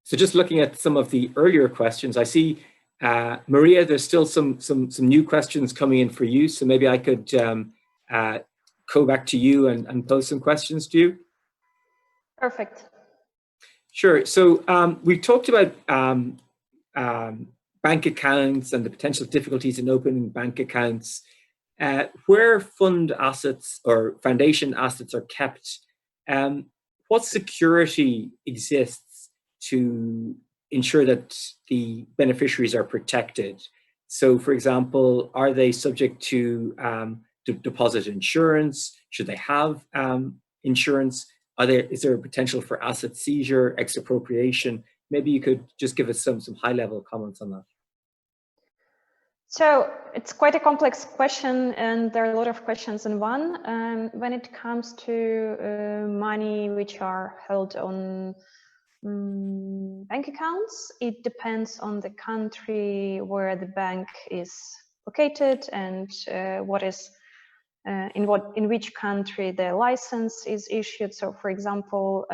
So just looking at some of the earlier questions, I see, Maria, there's still some new questions coming in for you. So maybe I could go back to you and pose some questions to you. Perfect. Sure. So we've talked about bank accounts and the potential difficulties in opening bank accounts. Where fund assets or foundation assets are kept, what security exists to ensure that the beneficiaries are protected? So, for example, are they subject to deposit insurance? Should they have insurance? Is there a potential for asset seizure, expropriation? Maybe you could just give us some high-level comments on that. So it's quite a complex question, and there are a lot of questions in one. When it comes to money which are held on bank accounts, it depends on the country where the bank is located and in which country the license is issued. So, for example,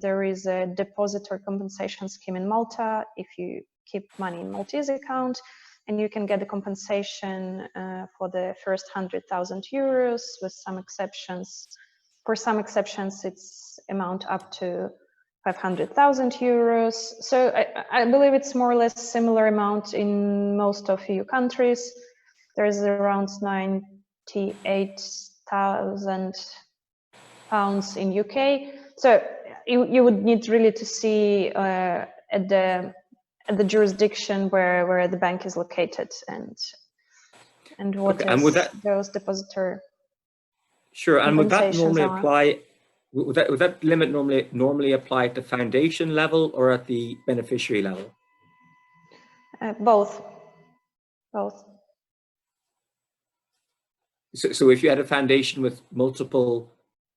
there is a depositor compensation scheme in Malta if you keep money in Maltese account, and you can get the compensation for the first 100,000 euros with some exceptions. For some exceptions, it's amount up to 500,000 euros. So I believe it's more or less similar amount in most of EU countries. There is around 98,000 pounds in UK. So you would need really to see at the jurisdiction where the bank is located and what those depositor. Sure, and would that normally apply? Would that limit normally apply at the foundation level or at the beneficiary level? Both. So if you had a foundation with multiple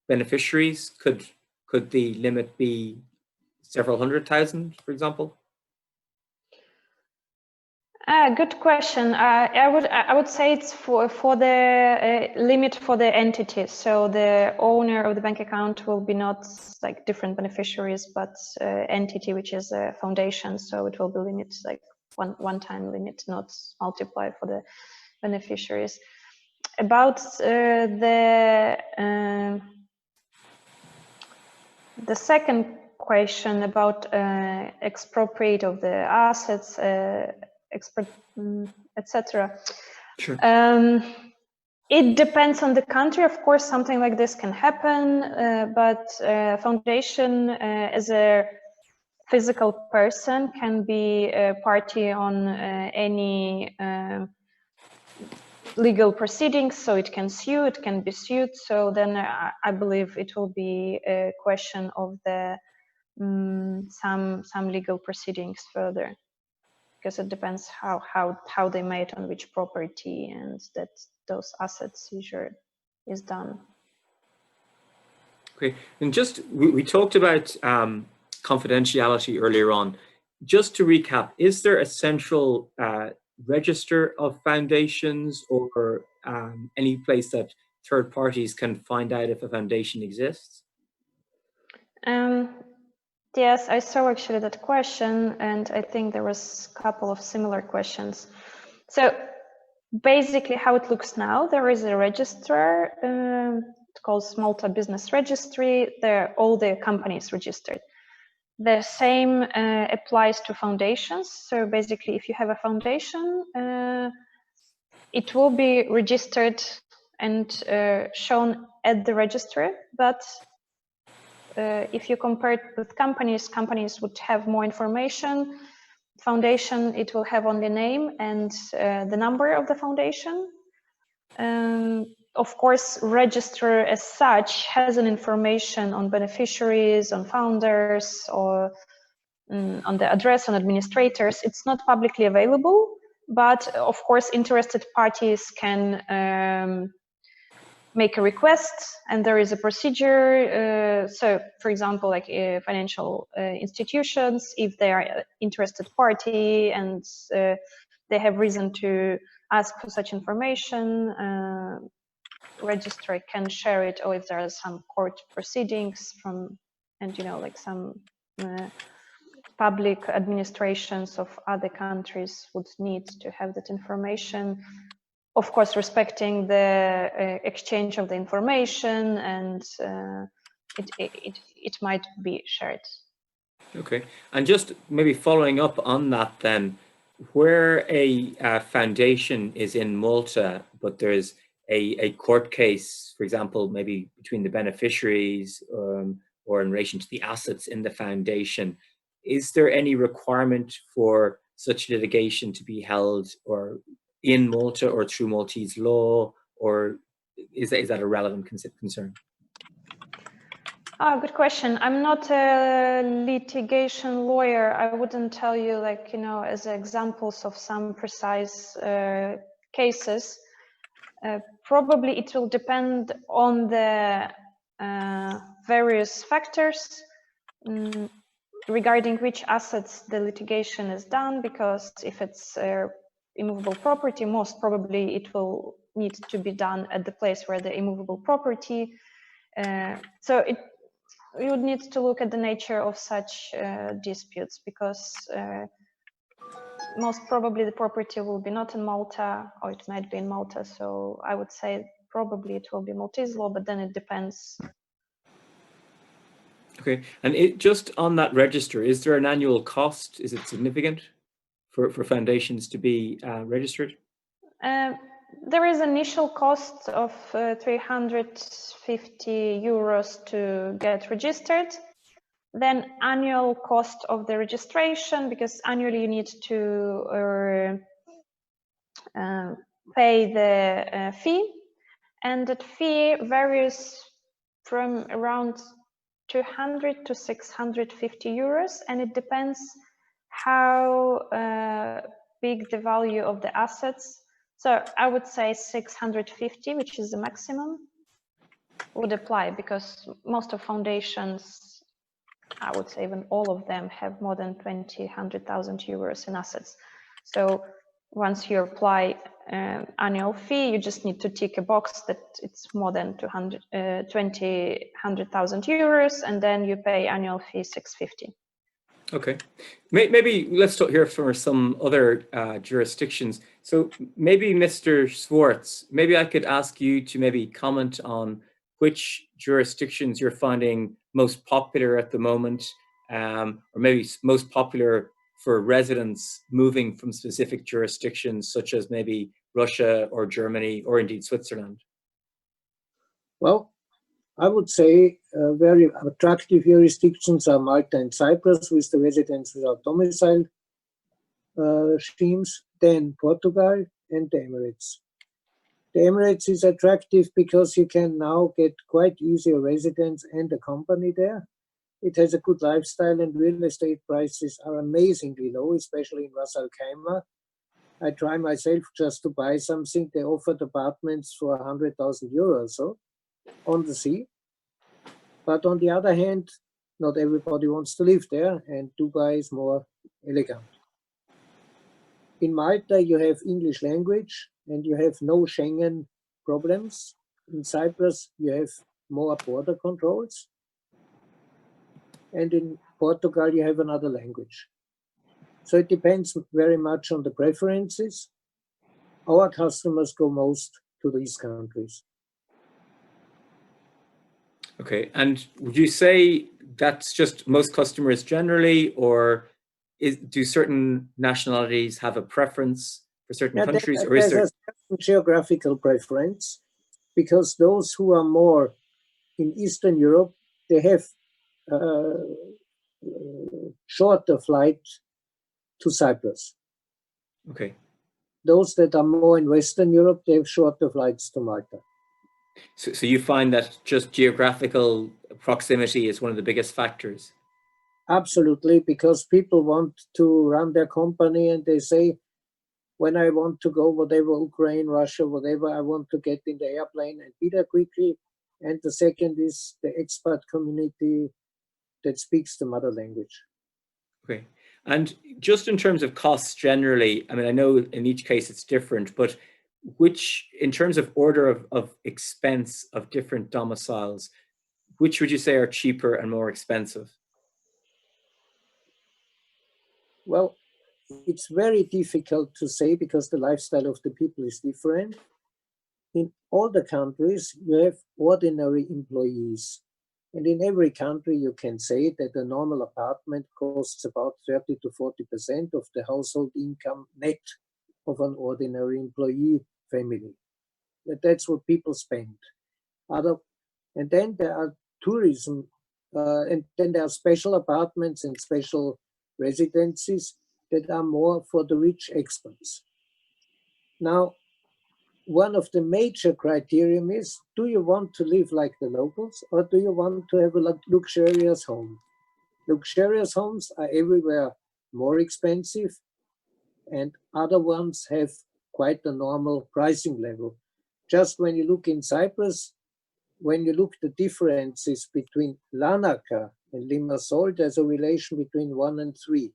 beneficiaries, could the limit be several 100,000, for example? Good question. I would say it's for the limit for the entity. So the owner of the bank account will be not like different beneficiaries, but entity which is a foundation. So it will be limit like one-time limit, not multiply for the beneficiaries. About the second question about expropriate of the assets, etc. Sure. It depends on the country. Of course, something like this can happen, but foundation as a physical person can be a party on any legal proceedings, so it can sue, it can be sued. So then I believe it will be a question of the some legal proceedings further, because it depends how they made on which property and that those assets seizure is done. Okay, and just we talked about confidentiality earlier on. Just to recap, is there a central register of foundations or any place that third parties can find out if a foundation exists? Yes, I saw actually that question, and I think there was a couple of similar questions. So basically how it looks now, there is a register, it's called Malta Business Registry. There all the companies registered. The same applies to foundations. So basically if you have a foundation, it will be registered and shown at the registry, but if you compare it with companies would have more information. Foundation, it will have only name and the number of the foundation. Of course, register as such has an information on beneficiaries, on founders, or on the address, on administrators. It's not publicly available, but of course, interested parties can make a request, and there is a procedure. So, for example, like financial institutions, if they are an interested party and they have reason to ask for such information, registrar can share it, or if there are some court proceedings from, and like some public administrations of other countries would need to have that information. Of course, respecting the exchange of the information, and it might be shared. Okay, and just maybe following up on that then, where a foundation is in Malta, but there's a court case, for example, maybe between the beneficiaries or in relation to the assets in the foundation, is there any requirement for such litigation to be held or in Malta or through Maltese law, or is that a relevant concern? Oh, good question. I'm not a litigation lawyer. I wouldn't tell you, like, as examples of some precise cases. Probably it will depend on the various factors regarding which assets the litigation is done, because if it's immovable property, most probably it will need to be done at the place where the immovable property. So you would need to look at the nature of such disputes, because most probably the property will be not in Malta, or it might be in Malta. So I would say probably it will be Maltese law, but then it depends. Okay, and just on that register, is there an annual cost? Is it significant for foundations to be registered? There is initial cost of 350 euros to get registered. Then annual cost of the registration, because annually you need to pay the fee, and that fee varies from around 200 to 650 euros, and it depends how big the value of the assets. So I would say 650, which is the maximum, would apply, because most of foundations, I would say even all of them, have more than 100,000 euros in assets. So once you apply annual fee, you just need to tick a box that it's more than 100,000 euros, and then you pay annual fee 650. Okay, maybe let's talk here for some other jurisdictions. So maybe Mr. Schwarz, maybe I could ask you to maybe comment on which jurisdictions you're finding most popular at the moment, or maybe most popular for residents moving from specific jurisdictions, such as maybe Russia or Germany or indeed Switzerland. Well, I would say very attractive jurisdictions are Malta and Cyprus with the residence without domicile schemes, then Portugal and the Emirates. The Emirates is attractive because you can now get quite easy a residence and a company there. It has a good lifestyle, and real estate prices are amazingly low, especially in Ras Al Khaimah. I try myself just to buy something. They offered apartments for 100,000 euros or so on the sea. But on the other hand, not everybody wants to live there, and Dubai is more elegant. In Malta, you have English language and you have no Schengen problems. In Cyprus, you have more border controls. And in Portugal, you have another language. So it depends very much on the preferences. Our customers go most to these countries. Okay, and would you say that's just most customers generally, or do certain nationalities have a preference for certain countries? Or is there a certain geographical preference? Because those who are more in Eastern Europe, they have shorter flight to Cyprus. Okay. Those that are more in Western Europe, they have shorter flights to Malta. So you find that just geographical proximity is one of the biggest factors? Absolutely, because people want to run their company and they say, when I want to go, whatever, Ukraine, Russia, whatever, I want to get in the airplane and be there quickly. And the second is the expat community that speaks the mother language. Okay. And just in terms of costs generally, I mean, I know in each case it's different, but which, in terms of order of expense of different domiciles, which would you say are cheaper and more expensive? Well, it's very difficult to say because the lifestyle of the people is different. In all the countries, you have ordinary employees. And in every country, you can say that a normal apartment costs about 30 to 40% of the household income net of an ordinary employee family. That's what people spend. And then there are tourism, and then there are special apartments and special residencies that are more for the rich experts. Now, one of the major criteria is, do you want to live like the locals or do you want to have a luxurious home? Luxurious homes are everywhere more expensive, and other ones have quite a normal pricing level. Just when you look in Cyprus, when you look the differences between Larnaca and Limassol, there's a relation between 1 and 3.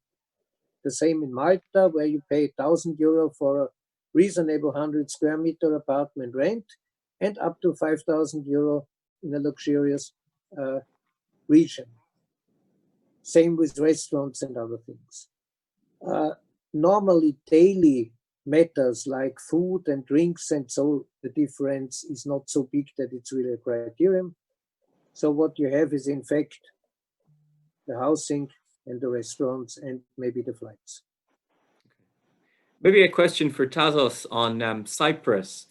The same in Malta, where you pay €1,000 for a reasonable 100 square meter apartment rent and up to €5,000 in a luxurious region. Same with restaurants and other things. Normally daily matters like food and drinks, and so the difference is not so big that it's really a criterion. So what you have is in fact the housing and the restaurants and maybe the flights. Maybe a question for Tasos on Cyprus.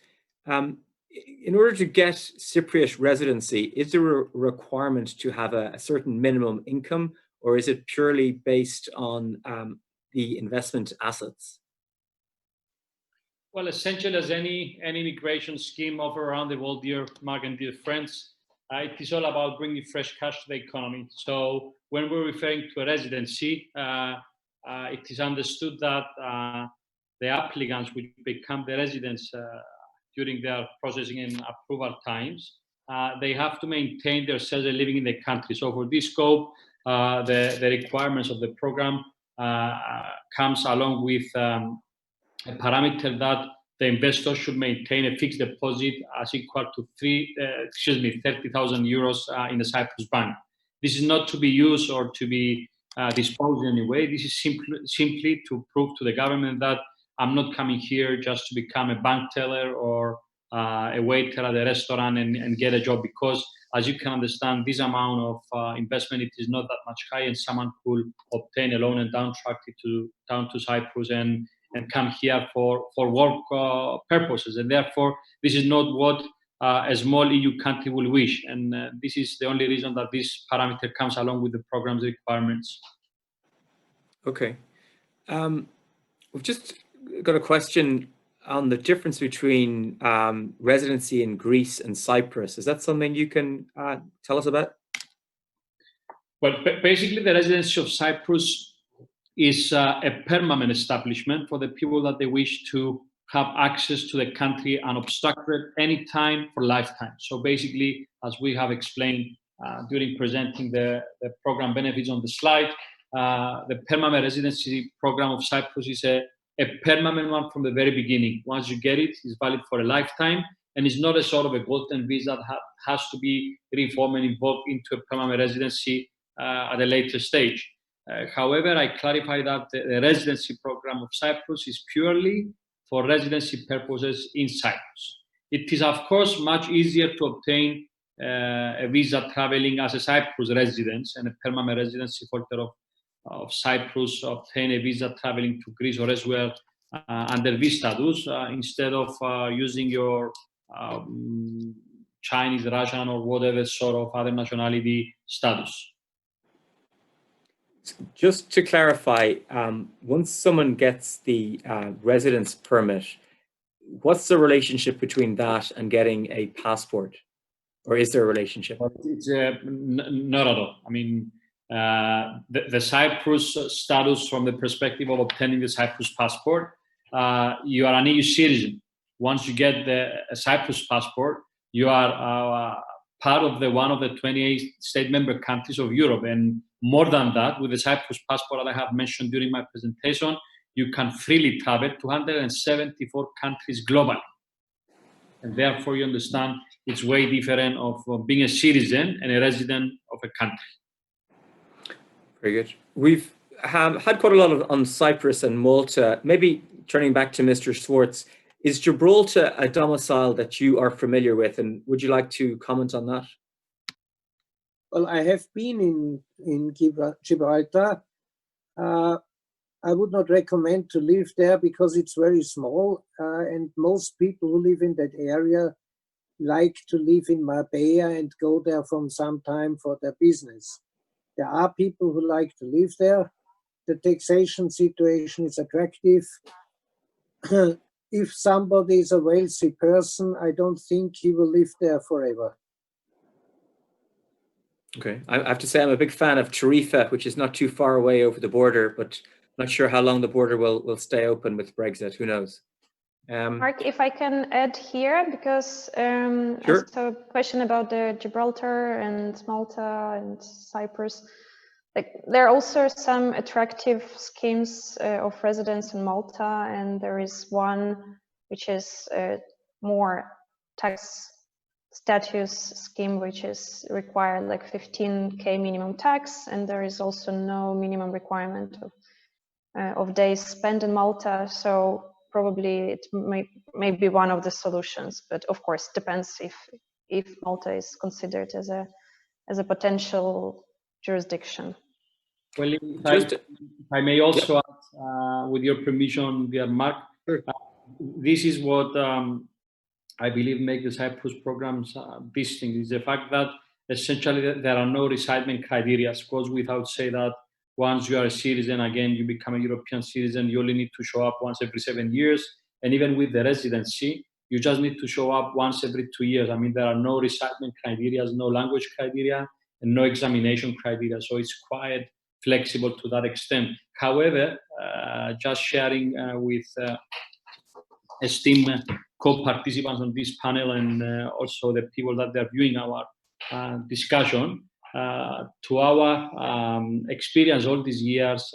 In order to get Cypriot residency, is there a requirement to have a certain minimum income, or is it purely based on the investment assets? Well, essentially, as any immigration scheme offered around the world, dear Mark and dear friends, it is all about bringing fresh cash to the economy. So when we're referring to a residency, it is understood that the applicants will become the residents during their processing and approval times. They have to maintain themselves living in the country. So for this scope, the requirements of the program comes along with a parameter that the investor should maintain a fixed deposit as equal to 30,000 euros in the Cyprus bank. This is not to be used or to be disposed in any way. This is simply to prove to the government that I'm not coming here just to become a bank teller or a waiter at a restaurant and get a job, because as you can understand, this amount of investment, it is not that much high, and someone could obtain a loan and down to Cyprus and come here for work purposes. And therefore, this is not what a small EU country will wish. And this is the only reason that this parameter comes along with the program's requirements. Okay. We've just got a question on the difference between residency in Greece and Cyprus. Is that something you can tell us about? Well, basically, the residency of Cyprus is a permanent establishment for the people that they wish to have access to the country unobstructed anytime for lifetime. So basically, as we have explained during presenting the program benefits on the slide, the permanent residency program of Cyprus is a permanent one from the very beginning. Once you get it, it's valid for a lifetime, and it's not a sort of a golden visa that has to be reformed and involved into a permanent residency at a later stage. However, I clarify that the residency program of Cyprus is purely for residency purposes in Cyprus. It is, of course, much easier to obtain a visa traveling as a Cyprus resident and a permanent residency holder of Cyprus, obtain a visa traveling to Greece or elsewhere under this status instead of using your Chinese, Russian, or whatever sort of other nationality status. Just to clarify, once someone gets the residence permit, what's the relationship between that and getting a passport? Or is there a relationship? It's not at all. I mean, the Cyprus status from the perspective of obtaining the Cyprus passport, you are an EU citizen. Once you get a Cyprus passport, you are part of one of the 28 state member countries of Europe. And more than that, with the Cyprus passport that I have mentioned during my presentation, you can freely travel to 174 countries globally. And therefore, you understand it's way different of being a citizen and a resident of a country. Very good. We've had quite a lot on Cyprus and Malta. Maybe turning back to Mr. Schwarz, is Gibraltar a domicile that you are familiar with, and would you like to comment on that? Well, I have been in Gibraltar. I would not recommend to live there because it's very small, and most people who live in that area like to live in Marbella and go there from some time for their business. There are people who like to live there. The taxation situation is attractive. If somebody is a wealthy person, I don't think he will live there forever. Okay, I have to say I'm a big fan of Tarifa, which is not too far away over the border, but not sure how long the border will stay open with Brexit. Who knows? Mark, if I can add here, because Sure. I saw a question about the Gibraltar and Malta and Cyprus. Like, there are also some attractive schemes of residence in Malta, and there is one which is more tax status scheme, which is required like 15K minimum tax, and there is also no minimum requirement of days spent in Malta. So probably it may be one of the solutions, but of course depends if Malta is considered as a potential jurisdiction. Well, if I may also add, with your permission, dear Mark, this is what I believe makes the Cyprus programs distinct, is the fact that essentially there are no resettlement criteria. It goes without say that once you are a citizen, again, you become a European citizen, you only need to show up once every 7 years. And even with the residency, you just need to show up once every 2 years. I mean, there are no resettlement criteria, no language criteria, and no examination criteria. So it's quite flexible to that extent. However, just sharing with esteemed co-participants on this panel and also the people that they're viewing our discussion, to our experience all these years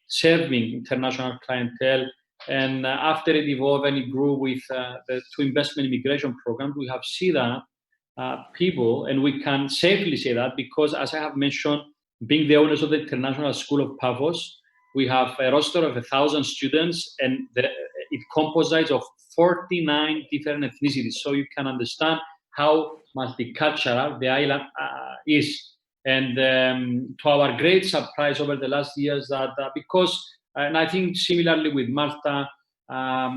serving international clientele, and after it evolved and it grew with the two investment immigration programs, we have seen that people, and we can safely say that because, as I have mentioned, being the owners of the International School of Paphos, we have a roster of 1,000 students, and it composites of 49 different ethnicities. So you can understand how multicultural the island is. And to our great surprise over the last years, that because, and I think similarly with Malta, a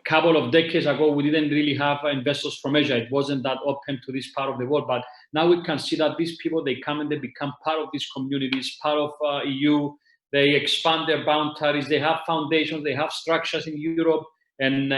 couple of decades ago, we didn't really have investors from Asia. It wasn't that open to this part of the world. But now we can see that these people, they come and they become part of these communities, part of EU. They expand their boundaries. They have foundations. They have structures in Europe, and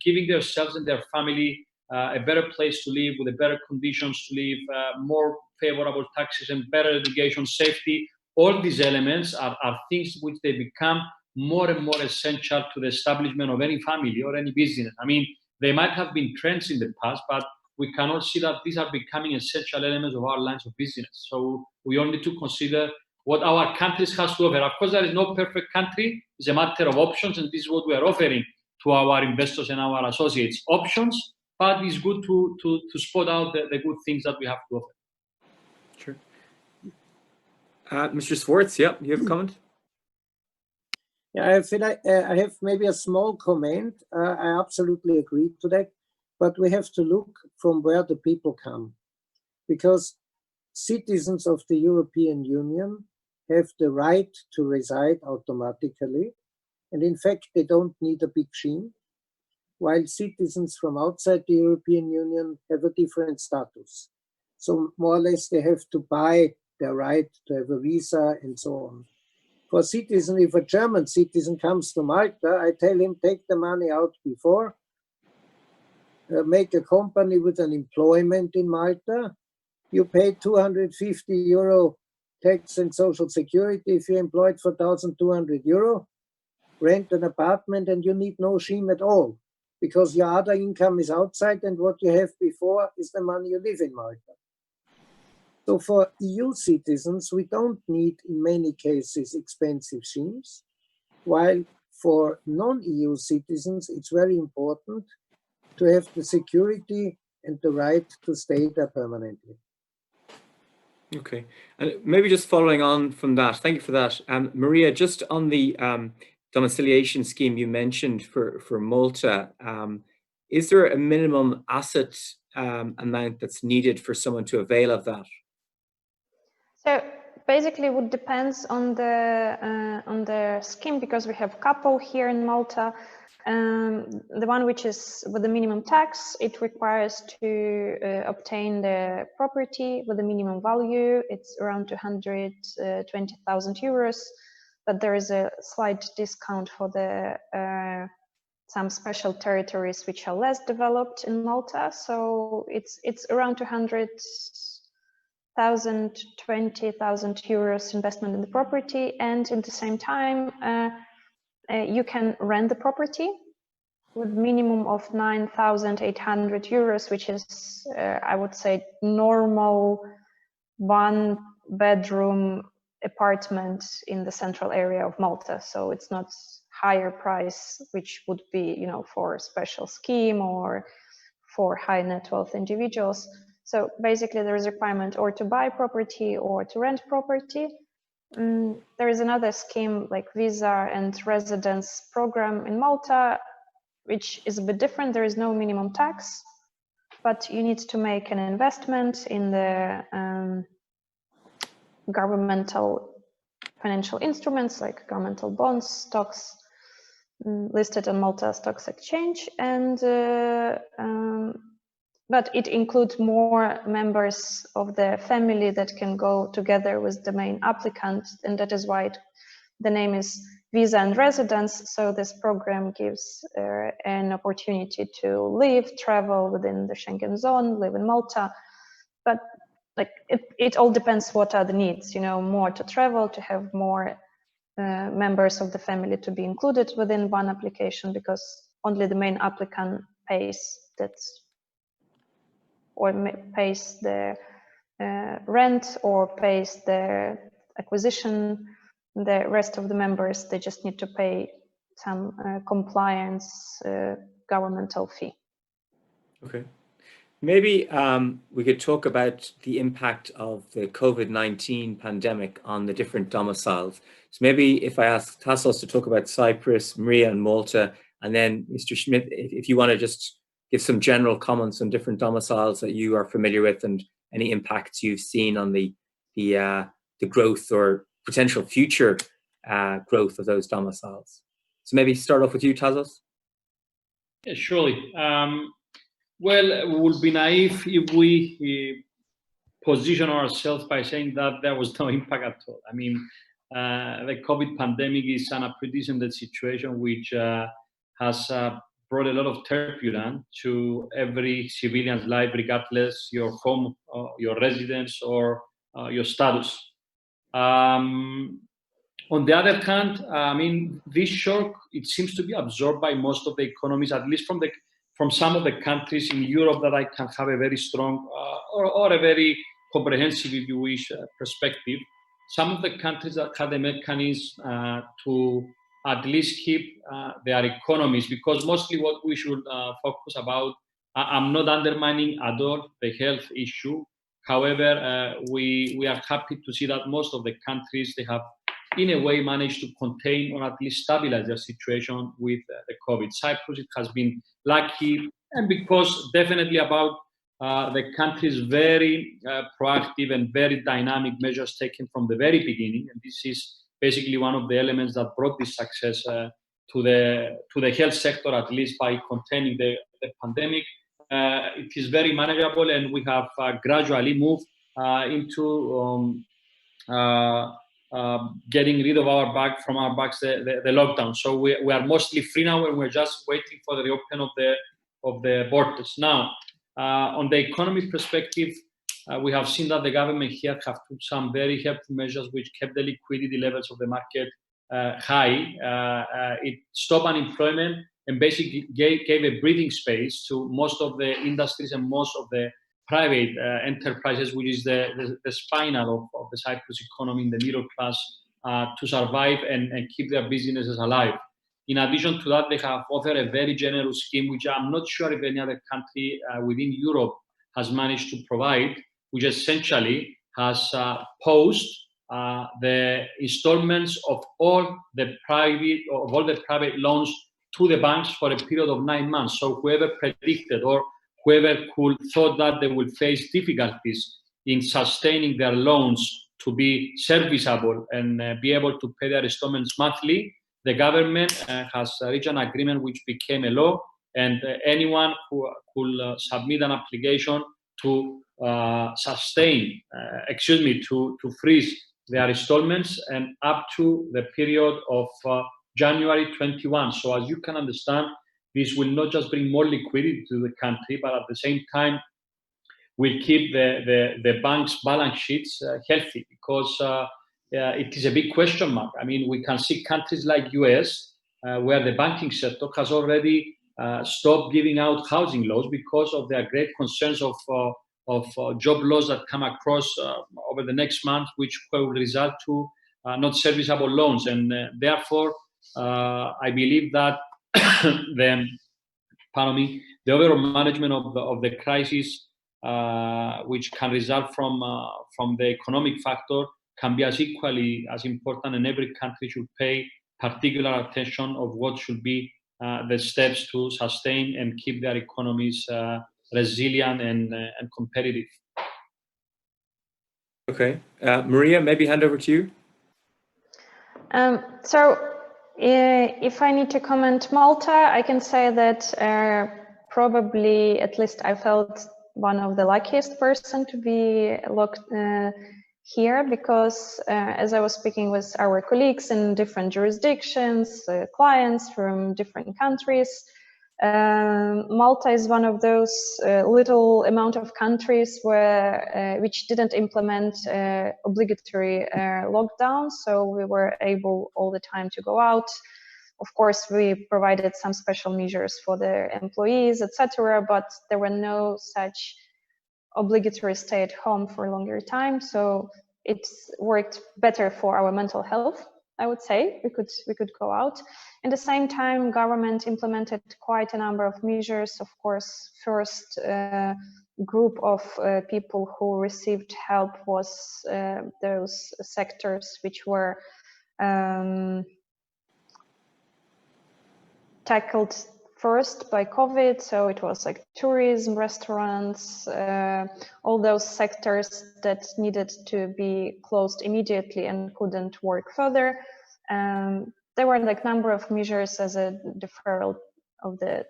giving themselves and their family a better place to live, with better conditions to live, more favorable taxes and better education, safety. All these elements are things which they become more and more essential to the establishment of any family or any business. I mean, they might have been trends in the past, but we can all see that these are becoming essential elements of our lines of business. So we all need to consider what our countries has to offer. Of course, there is no perfect country. It's a matter of options, and this is what we are offering to our investors and our associates. Options, but it's good to spot out the good things that we have to offer. Sure. Mr. Schwarz, yeah, you have a comment? Yeah, I feel like I have maybe a small comment. I absolutely agree to that, but we have to look from where the people come, because citizens of the European Union have the right to reside automatically, and in fact, they don't need a big scheme, while citizens from outside the European Union have a different status. So more or less, they have to buy their right to have a visa and so on. For citizen, if a German citizen comes to Malta, I tell him, take the money out before, make a company with an employment in Malta. You pay 250 euro tax and social security if you're employed for 1,200 euro, rent an apartment, and you need no scheme at all, because your other income is outside, and what you have before is the money you live in Malta. So for EU citizens, we don't need, in many cases, expensive schemes, while for non-EU citizens, it's very important to have the security and the right to stay there permanently. Okay, and maybe just following on from that, thank you for that. Maria, just on the domiciliation scheme you mentioned for Malta, is there a minimum asset amount that's needed for someone to avail of that? So basically, it depends on the scheme, because we have a couple here in Malta. The one which is with the minimum tax, it requires to obtain the property with the minimum value. It's around 220,000 euros, but there is a slight discount for the some special territories which are less developed in Malta. So it's around 200,000, 20,000 euros investment in the property, and at the same time you can rent the property with minimum of 9,800 euros, which is I would say normal 1-bedroom apartment in the central area of Malta. So it's not higher price, which would be, you know, for a special scheme or for high net wealth individuals. So basically there is a requirement or to buy property or to rent property. There is another scheme like visa and residence program in Malta, which is a bit different. There is no minimum tax, but you need to make an investment in the governmental financial instruments like governmental bonds, stocks listed on Malta Stocks Exchange, and but it includes more members of the family that can go together with the main applicant, and that is why the name is Visa and Residence. So this program gives an opportunity to live, travel within the Schengen zone, live in Malta, but like it all depends what are the needs, you know, more to travel, to have more members of the family to be included within one application, because only the main applicant pays that, or pays the rent or pays the acquisition. The rest of the members, they just need to pay some compliance governmental fee. Okay. Maybe we could talk about the impact of the COVID-19 pandemic on the different domiciles. So maybe if I ask Tasos to talk about Cyprus, Maria and Malta, and then Mr. Schmidt, if you want to just give some general comments on different domiciles that you are familiar with and any impacts you've seen on the growth or potential future growth of those domiciles. So maybe start off with you, Tasos. Yeah, surely. Well, it would be naive if we position ourselves by saying that there was no impact at all. I mean, the COVID pandemic is an unprecedented situation which has brought a lot of turbulence to every civilian's life, regardless your home, your residence, or your status. On the other hand, I mean, this shock, it seems to be absorbed by most of the economies, at least from some of the countries in Europe that I can have a very strong or a very comprehensive, if you wish, perspective. Some of the countries that have the mechanism to at least keep their economies, because mostly what we should focus about, I'm not undermining at all the health issue. However, we are happy to see that most of the countries, they have in a way managed to contain or at least stabilize their situation with the COVID. Cyprus, it has been lucky, and because definitely about the country's very proactive and very dynamic measures taken from the very beginning, and this is basically one of the elements that brought this success to the health sector, at least by containing the pandemic. It is very manageable, and we have gradually moved into getting rid of from our bags the lockdown. So we are mostly free now, and we're just waiting for the reopen of the borders. Now, on the economy perspective, we have seen that the government here have took some very helpful measures which kept the liquidity levels of the market high. It stopped unemployment and basically gave a breathing space to most of the industries and most of the private enterprises, which is the spinal of the Cyprus economy, in the middle class, to survive and keep their businesses alive. In addition to that, they have offered a very generous scheme, which I'm not sure if any other country within Europe has managed to provide, which essentially has paused the installments of all the private loans to the banks for a period of 9 months. So whoever predicted or whoever could thought that they will face difficulties in sustaining their loans to be serviceable and be able to pay their installments monthly, the government has reached an agreement which became a law, and anyone who could submit an application to to freeze their installments and up to the period of January 21. So as you can understand, this will not just bring more liquidity to the country, but at the same time will keep the bank's balance sheets healthy, because it is a big question mark. I mean, we can see countries like US where the banking sector has already stopped giving out housing loans because of their great concerns of job loss that come across over the next month, which will result to not serviceable loans. And therefore, I believe that the overall management of the crisis, which can result from the economic factor, can be as equally as important, and every country should pay particular attention of what should be the steps to sustain and keep their economies resilient and competitive. Okay, Maria, maybe hand over to you. If I need to comment Malta, I can say that probably, at least I felt one of the luckiest person to be locked here, because as I was speaking with our colleagues in different jurisdictions, clients from different countries, Malta is one of those little amount of countries where which didn't implement obligatory lockdown, so we were able all the time to go out. Of course, we provided some special measures for the employees, etc., but there were no such obligatory stay at home for a longer time, so it worked better for our mental health, I would say. We could go out. At the same time, government implemented quite a number of measures. Of course, first group of people who received help was those sectors which were tackled first by COVID. So it was like tourism, restaurants, all those sectors that needed to be closed immediately and couldn't work further. There were like number of measures as a deferral of the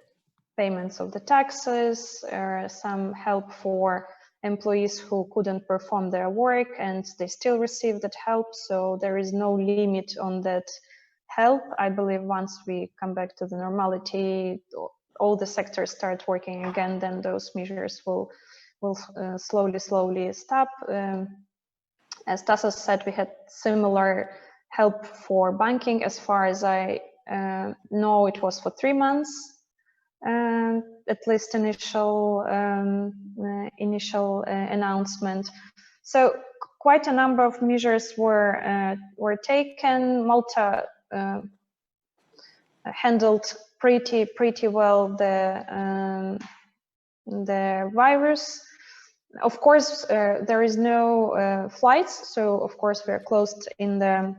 payments of the taxes, some help for employees who couldn't perform their work and they still receive that help. So there is no limit on that help. I believe once we come back to the normality, all the sectors start working again, then those measures will slowly stop. As Tasos said, we had similar help for banking. As far as I know, it was for 3 months, at least initial announcement. So quite a number of measures were taken. Malta handled pretty well the virus. Of course, there is no flights, so of course we are closed in the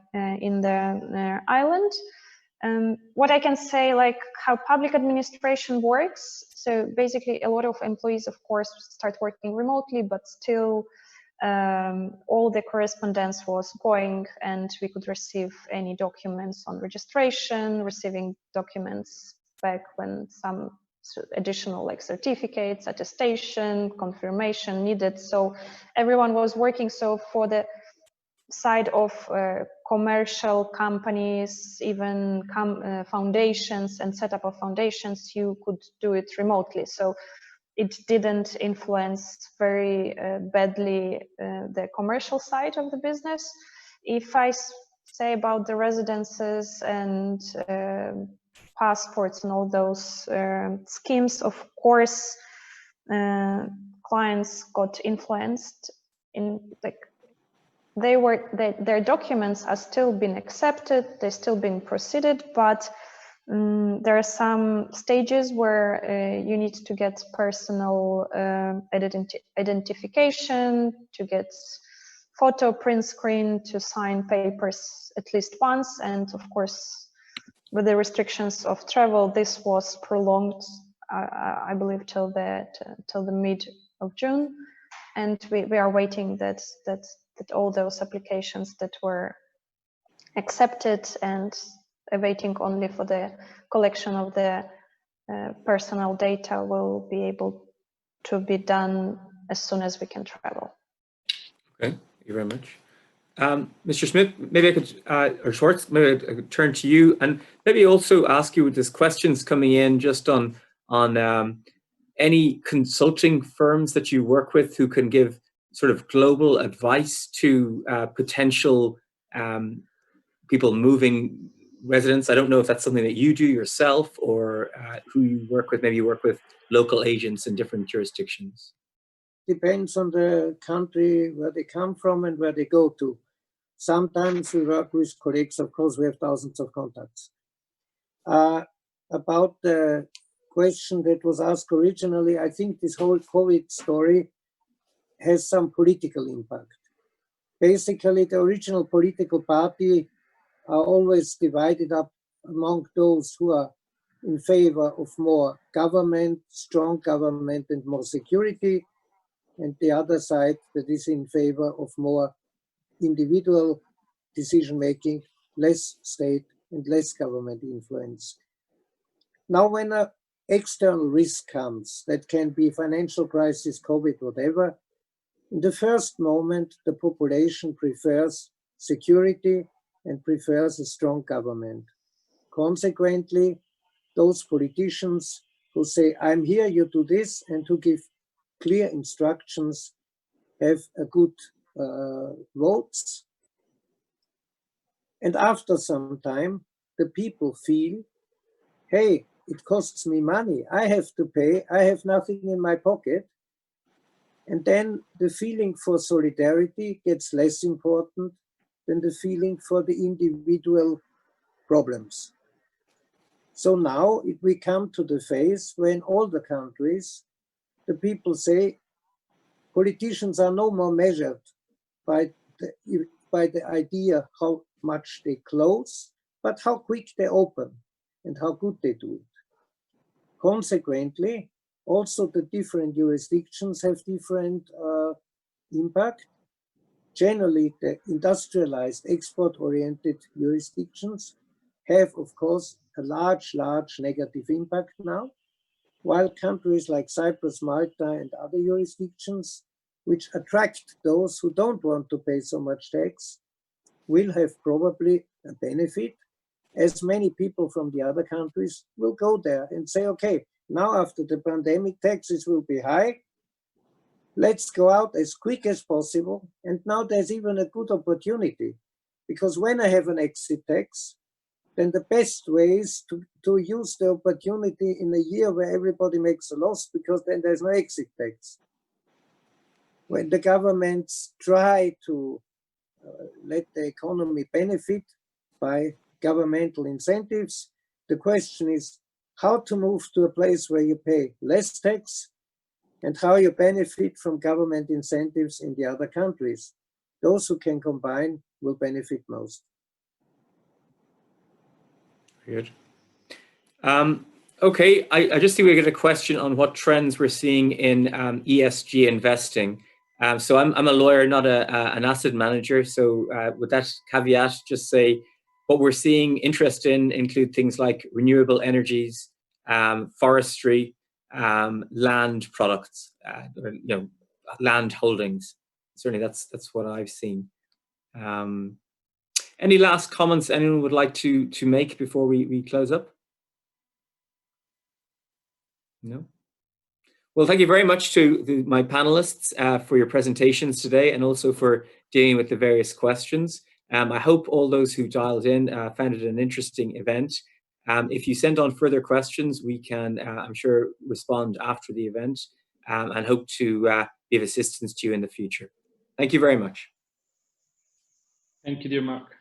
island. What I can say, like how public administration works. So basically, a lot of employees, of course, start working remotely, but still, all the correspondence was going, and we could receive any documents on registration, receiving documents back when some additional like certificates, attestation, confirmation needed. So everyone was working. So for the side of commercial companies, even foundations and setup of foundations, you could do it remotely. So it didn't influence very badly the commercial side of the business. If I say about the residences and passports and all those schemes, of course, clients got influenced in like their documents are still being accepted, they're still being proceeded, but there are some stages where you need to get personal identification, to get photo, print screen, to sign papers at least once. And of course, with the restrictions of travel, this was prolonged, I believe, till the mid of June. And we are waiting that all those applications that were accepted and awaiting only for the collection of the personal data will be able to be done as soon as we can travel. Okay, thank you very much. Mr. Smith, maybe I could, or Schwarz, maybe I could turn to you and maybe also ask you, there's questions coming in just on any consulting firms that you work with who can give sort of global advice to potential people moving residents. I don't know if that's something that you do yourself or who you work with. Maybe you work with local agents in different jurisdictions. Depends on the country where they come from and where they go to. Sometimes we work with colleagues, of course, we have thousands of contacts. About the question that was asked originally, I think this whole COVID story has some political impact. Basically, the original political party are always divided up among those who are in favor of more government, strong government, and more security, and the other side that is in favor of more individual decision-making, less state and less government influence. Now, when an external risk comes, that can be financial crisis, COVID, whatever, in the first moment, the population prefers security and prefers a strong government. Consequently, those politicians who say, I'm here, you do this, and who give clear instructions have a good votes. And after some time, the people feel, hey, it costs me money. I have to pay. I have nothing in my pocket. And then the feeling for solidarity gets less important than the feeling for the individual problems. So now we come to the phase when all the countries, the people say, politicians are no more measured by the idea how much they close, but how quick they open and how good they do it. Consequently, also the different jurisdictions have different impact. Generally, the industrialized, export-oriented jurisdictions have, of course, a large negative impact now, while countries like Cyprus, Malta, and other jurisdictions, which attract those who don't want to pay so much tax, will have probably a benefit, as many people from the other countries will go there and say, okay, now after the pandemic, taxes will be high. Let's go out as quick as possible. And now there's even a good opportunity, because when I have an exit tax, then the best way is to use the opportunity in a year where everybody makes a loss, because then there's no exit tax. When the governments try to let the economy benefit by governmental incentives, the question is how to move to a place where you pay less tax and how you benefit from government incentives in the other countries. Those who can combine will benefit most. Good. Okay, I just think we get a question on what trends we're seeing in ESG investing. So I'm a lawyer, not an asset manager. So with that caveat, just say what we're seeing interest in include things like renewable energies, forestry, land products, land holdings. Certainly, that's what I've seen. Any last comments anyone would like to make before we close up? No? Well, thank you very much to my panelists for your presentations today and also for dealing with the various questions. I hope all those who dialed in found it an interesting event. If you send on further questions, we can, I'm sure, respond after the event and hope to be of assistance to you in the future. Thank you very much. Thank you, dear Mark.